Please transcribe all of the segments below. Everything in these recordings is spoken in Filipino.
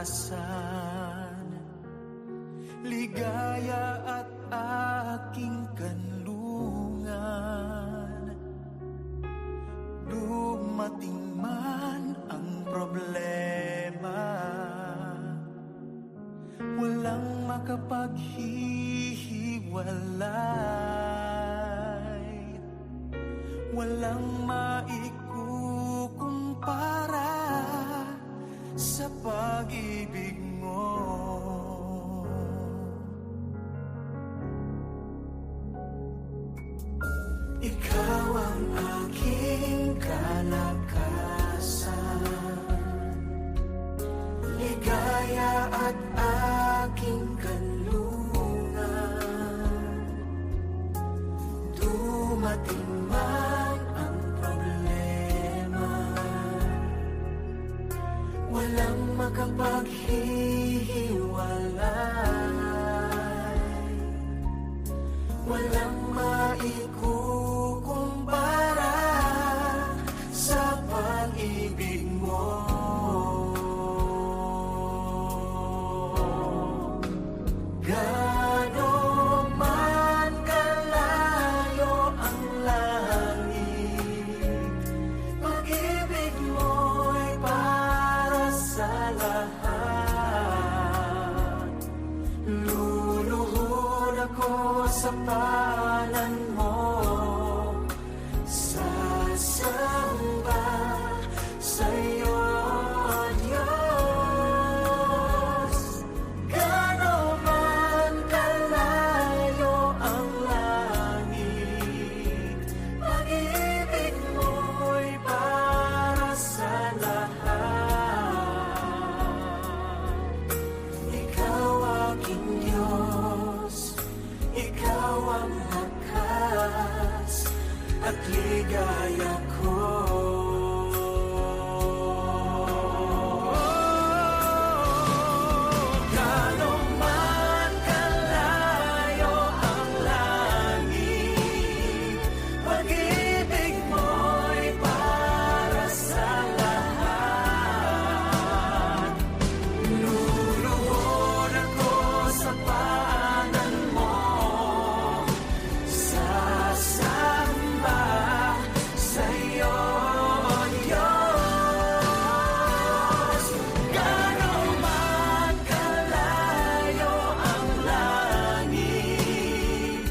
kalikasan, ligaya at aking kanlungan. Dumating man ang problema, walang makapaghihiwalay, walang maikukumpara sa pag-ibig mo. Ikaw ang aking kalakasan, ligaya at aking kanlungan. Dumating man ang problema, walang makapaghihiwalay, walang maikukumpara sa pag-ibig mo. Gaano man kalayo ang langit, pag-ibig mo'y para sa lahat. Luluhod ako sa palad mo, sasamba sa'yo, Diyos. Gaano man kalayo ang langit, pag-ibig mo'y para sa lahat. Ikaw aking Diyos, ikaw ang lakas at ligaya ko. Gaano man kalayo ang langit, pag-ibig mo'y para sa lahat. Luluhod ako sa paanan mo, sasamba sa'yo, Diyos. Gaano man kalayo ang langit,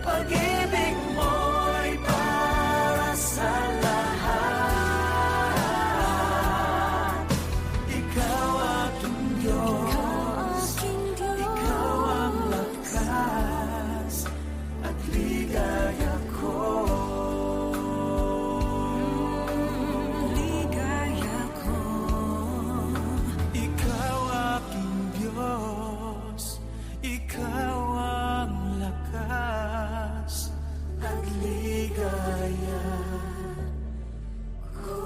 pag-ibig mo'y para sa lahat. Ikaw aking Diyos, ikaw ang lakas at ligaya ko. Ligaya ko. Ikaw aking Diyos, ikaw ang lakas at ligaya ko.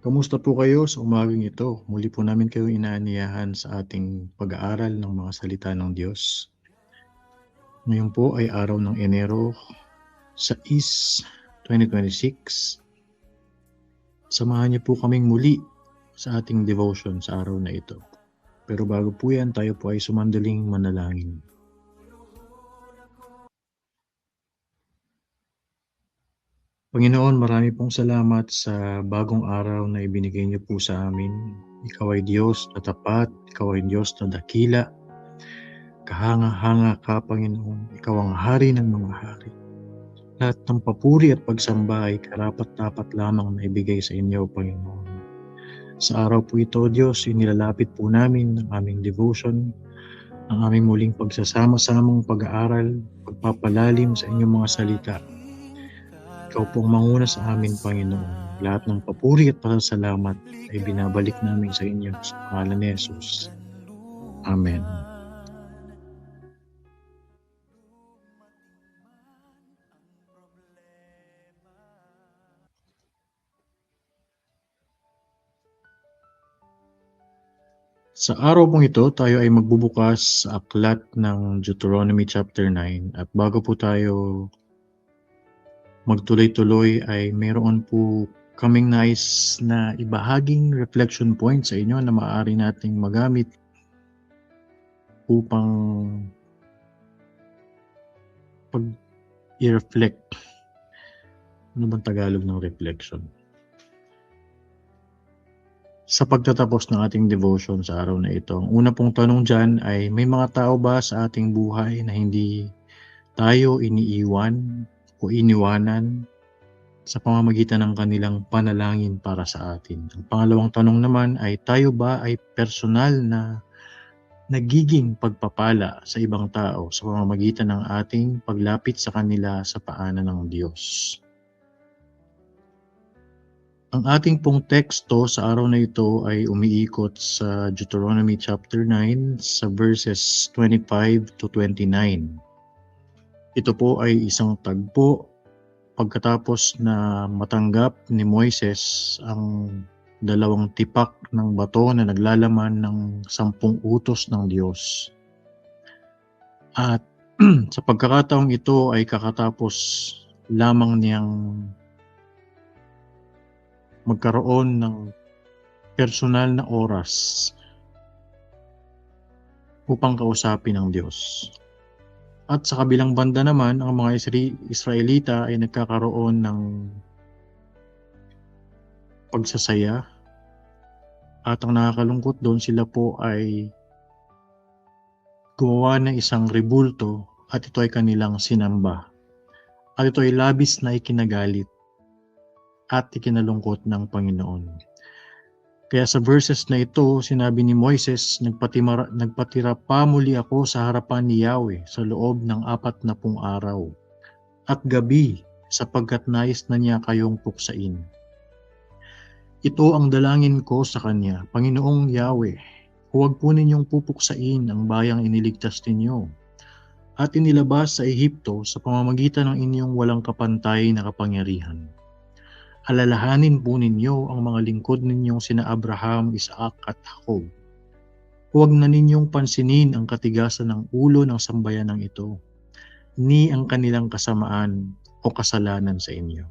Kamusta po kayo sa umagang ito? Muli po namin kayo inaanyayahan sa ating pag-aaral ng mga salita ng Diyos. Ngayon po ay araw ng Enero 6, 2026. Samahan niyo po kaming muli sa ating devotion sa araw na ito. Pero bago po yan, tayo po ay sumandaling manalangin. Panginoon, marami pong salamat sa bagong araw na ibinigay niyo po sa amin. Ikaw ay Diyos na tapat, Ikaw ay Diyos na dakila. Kahanga-hanga ka, Panginoon. Ikaw ang hari ng mga hari. Lahat ng papuri at pagsamba ay karapat-dapat lamang na ibigay sa inyo, Panginoon. Sa araw po ito, Diyos, inilalapit po namin ang aming devotion, ang aming muling pagsasama-samang pag-aaral, pagpapalalim sa inyong mga salita. Ikaw po ang manguna sa amin, Panginoon. Lahat ng papuri at pasasalamat ay binabalik namin sa inyo sa pangalan ni Jesus. Amen. Sa araw pong ito, tayo ay magbubukas sa aklat ng Deuteronomy chapter 9. At bago po tayo magtuloy-tuloy ay mayroon po kaming nais na ibahaging reflection point sa inyo na maaari nating magamit upang i-reflect. Ano bang Tagalog ng reflection? Sa pagtatapos ng ating devotion sa araw na ito, ang una pong tanong dyan ay, may mga tao ba sa ating buhay na hindi tayo iniiwan o iniwanan sa pamamagitan ng kanilang panalangin para sa atin? Ang pangalawang tanong naman ay, tayo ba ay personal na nagiging pagpapala sa ibang tao sa pamamagitan ng ating paglapit sa kanila sa paanan ng Diyos? Ang ating pong teksto sa araw na ito ay umiikot sa Deuteronomy chapter 9 sa verses 25 to 29. Ito po ay isang tagpo pagkatapos na matanggap ni Moises ang 2 tipak ng bato na naglalaman ng 10 utos ng Diyos. At sa pagkakataong ito ay kakatapos lamang niyang magkaroon ng personal na oras upang kausapin ang Diyos. At sa kabilang banda naman, ang mga Israelita ay nagkakaroon ng pagsasaya. At ang nakakalungkot doon, sila po ay gumawa ng isang rebulto at ito ay kanilang sinamba. At ito ay labis na ikinagalit at ikinalungkot ng Panginoon. Kaya sa verses na ito, sinabi ni Moises, nagpatira pa muli ako sa harapan ni Yahweh sa loob ng 40 araw at gabi sapagkat nais na niya kayong puksain. Ito ang dalangin ko sa Kanya, Panginoong Yahweh, huwag po ninyong pupuksain ang bayang iniligtas ninyo at inilabas sa Ehipto sa pamamagitan ng inyong walang kapantay na kapangyarihan. Alalahanin po ninyo ang mga lingkod ninyong sina Abraham, Isaac at Jacob. Huwag na ninyong pansinin ang katigasan ng ulo ng sambayanang ito, ni ang kanilang kasamaan o kasalanan sa inyo.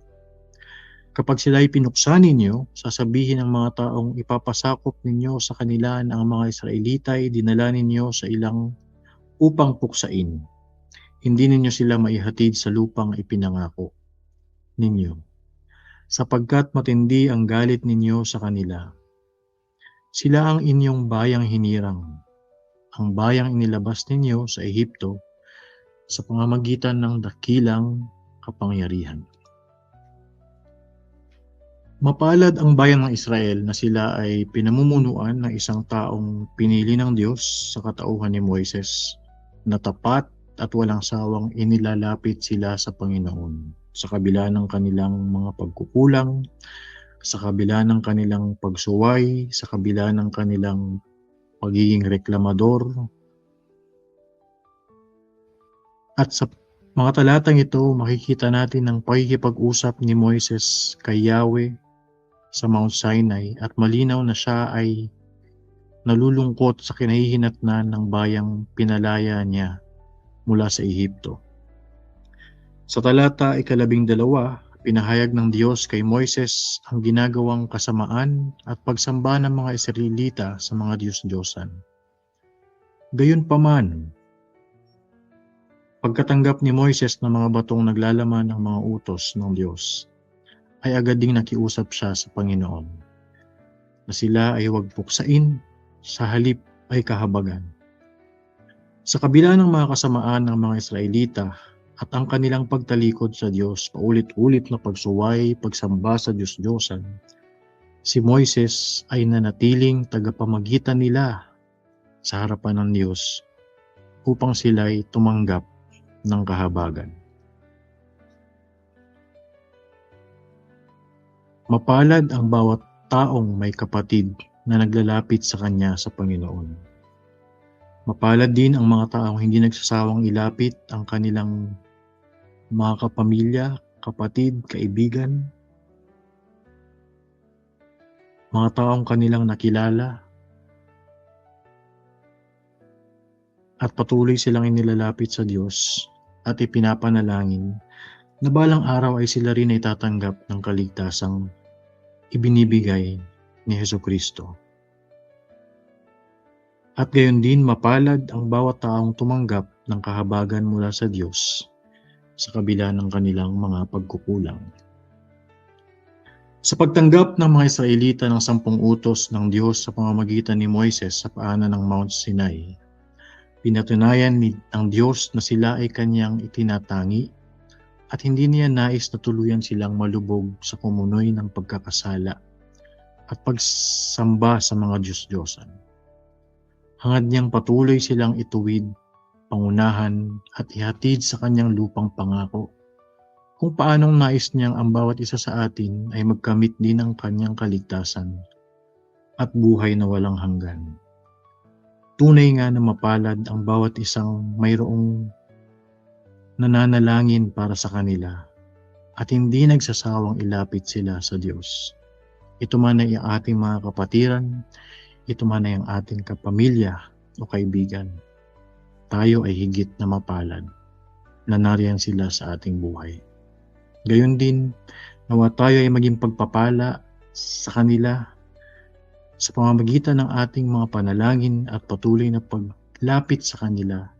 Kapag sila'y pinuksan ninyo, sasabihin ng mga taong ipapasakop ninyo sa kanila na ang mga Israelita ay dinala ninyo sa ilang upang puksain. Hindi ninyo sila maihatid sa lupang ipinangako ninyo, sapagkat matindi ang galit ninyo sa kanila. Sila ang inyong bayang hinirang, ang bayang inilabas ninyo sa Ehipto sa pamamagitan ng dakilang kapangyarihan. Mapalad ang bayan ng Israel na sila ay pinamumunuan ng isang taong pinili ng Diyos sa katauhan ni Moises, na tapat at walang sawang inilalapit sila sa Panginoon sa kabila ng kanilang mga pagkukulang, sa kabila ng kanilang pagsuway, sa kabila ng kanilang pagiging reklamador. At sa mga talatang ito, makikita natin ang pakikipag-usap ni Moises kay Yahweh sa Mount Sinai at malinaw na siya ay nalulungkot sa kinahihinatnan ng bayang pinalaya niya mula sa Ehipto. Sa talata 12, pinahayag ng Diyos kay Moises ang ginagawang kasamaan at pagsamba ng mga Israelita sa mga Diyos-Diyosan. Gayunpaman, pagkatanggap ni Moises ng mga batong naglalaman ng mga utos ng Diyos, ay agad ding nakiusap siya sa Panginoon na sila ay huwag puksain, sa halip ay kahabagan. Sa kabila ng mga kasamaan ng mga Israelita at ang kanilang pagtalikod sa Diyos, paulit-ulit na pagsuway, pagsamba sa Diyos-Diyosan, si Moises ay nanatiling tagapamagitan nila sa harapan ng Diyos upang sila ay tumanggap ng kahabagan. Mapalad ang bawat taong may kapatid na naglalapit sa kanya sa Panginoon. Mapalad din ang mga taong hindi nagsasawang ilapit ang kanilang mga kapamilya, kapatid, kaibigan, mga taong kanilang nakilala, at patuloy silang inilalapit sa Diyos at ipinapanalangin na balang araw ay sila rin ay tatanggap ng kaligtasang ibinibigay ni Hesukristo. At gayon din mapalad ang bawat taong tumanggap ng kahabagan mula sa Diyos sa kabila ng kanilang mga pagkukulang. Sa pagtanggap ng mga Israelita ng 10 utos ng Diyos sa pamamagitan ni Moises sa paanan ng Mount Sinai, pinatunayan ng Diyos na sila ay kanyang itinatangi at hindi niya nais na tuluyan silang malubog sa kumunoy ng pagkakasala at pagsamba sa mga Diyos-Diyosan. Hangad niyang patuloy silang ituwid, pangunahan at ihatid sa kanyang lupang pangako, kung paanong nais niyang ang bawat isa sa atin ay magkamit din ng kanyang kaligtasan at buhay na walang hanggan. Tunay nga na mapalad ang bawat isang mayroong nananalangin para sa kanila at hindi nagsasawang ilapit sila sa Diyos. Ito man ay ating mga kapatiran, ito man ay ang ating kapamilya o kaibigan. Tayo ay higit na mapalad na nariyan sila sa ating buhay. Gayon din, nawa tayo ay maging pagpapala sa kanila sa pamamagitan ng ating mga panalangin at patuloy na paglapit sa kanila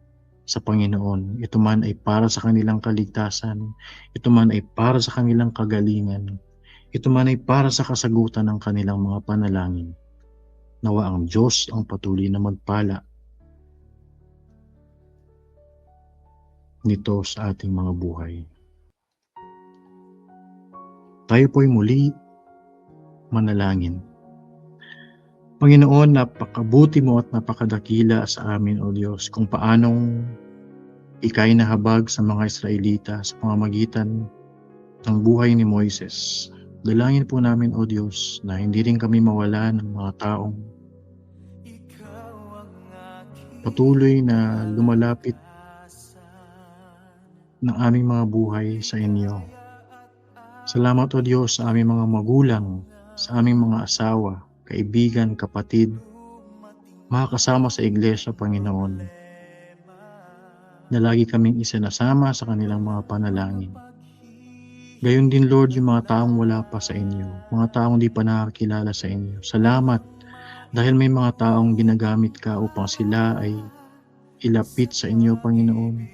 sa Panginoon. Ito man ay para sa kanilang kaligtasan, ito man ay para sa kanilang kagalingan, ito man ay para sa kasagutan ng kanilang mga panalangin. Nawa ang Diyos ang patuloy na magpala nito sa ating mga buhay. Tayo po'y muli manalangin. Panginoon, napakabuti mo at napakadakila sa amin, O Diyos, kung paanong ika'y nahabag sa mga Israelita sa pamamagitan ng buhay ni Moises. Dalangin po namin, O Diyos, na hindi rin kami mawala ng mga taong patuloy na lumalapit ng aming mga buhay sa inyo. Salamat, O Diyos, sa aming mga magulang, sa aming mga asawa, kaibigan, kapatid, mga kasama sa iglesia, Panginoon, na lagi kaming isinasama sa kanilang mga panalangin. Gayon din, Lord, yung mga taong wala pa sa inyo, mga taong di pa nakakilala sa inyo. Salamat dahil may mga taong ginagamit ka upang sila ay ilapit sa inyo, Panginoon.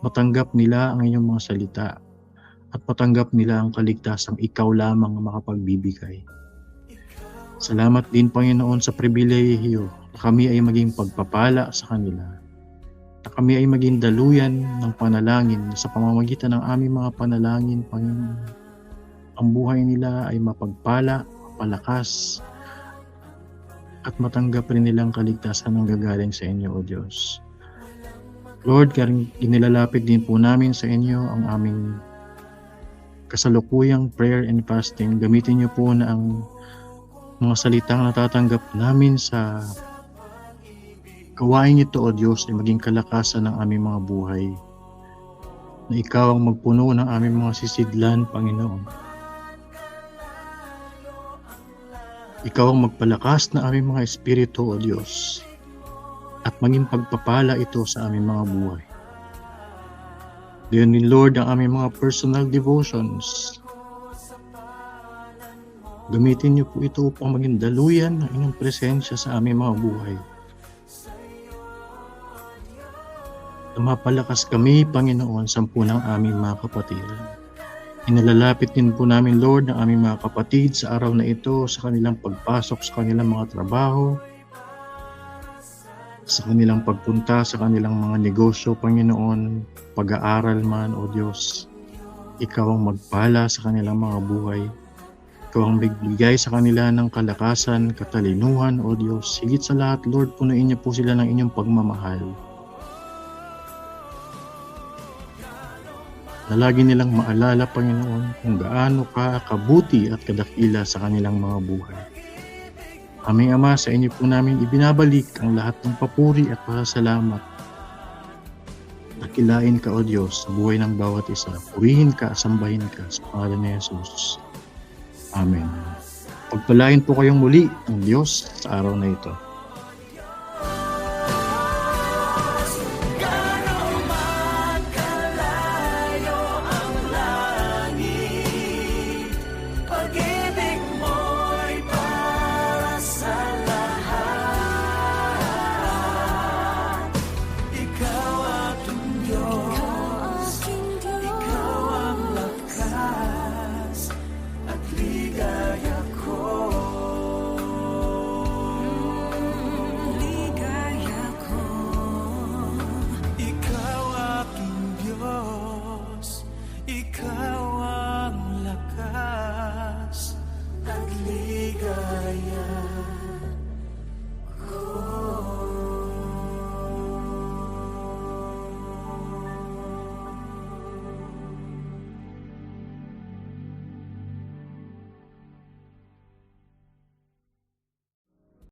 Matanggap nila ang inyong mga salita at matanggap nila ang kaligtasang ikaw lamang ang makapagbibigay. Salamat din, Panginoon, sa pribilehiyo na kami ay maging pagpapala sa kanila, na kami ay maging daluyan ng panalangin sa pamamagitan ng aming mga panalangin, Panginoon. Ang buhay nila ay mapagpala, mapalakas, at matanggap rin nilang kaligtasan ng gagaling sa inyo, O Diyos. Lord, inilalapit din po namin sa inyo ang aming kasalukuyang prayer and fasting. Gamitin niyo po na ang mga salitang natatanggap namin sa gawain ito, O Diyos, ay maging kalakasan ng aming mga buhay. Na ikaw ang magpuno ng aming mga sisidlan, Panginoon. Ikaw ang magpalakas na aming mga espiritu, O Diyos, at maging pagpapala ito sa aming mga buhay. Gayon din, Lord, ang aming mga personal devotions. Gamitin niyo po ito upang maging daluyan ng inyong presensya sa aming mga buhay. Na mapalakas kami, Panginoon, sa ng aming mga kapatid. Inalalapit din po namin, Lord, ang aming mga kapatid sa araw na ito, sa kanilang pagpasok sa kanilang mga trabaho, sa kanilang pagpunta sa kanilang mga negosyo, Panginoon, pag-aaral man, O Diyos. Ikaw ang magpala sa kanilang mga buhay. Ikaw ang magbigay sa kanila ng kalakasan, katalinuhan, O Diyos. Higit sa lahat, Lord, punuin niyo po sila ng inyong pagmamahal. Na lagi nilang maalala, Panginoon, kung gaano ka kabuti at kadakila sa kanilang mga buhay. Aming Ama, sa inyo po namin ibinabalik ang lahat ng papuri at pasasalamat. Dakilain ka, O Diyos, sa buhay ng bawat isa. Purihin ka, sambahin ka sa pangalan ni Jesus. Amen. Pagpalain po kayong muli ng Diyos sa araw na ito.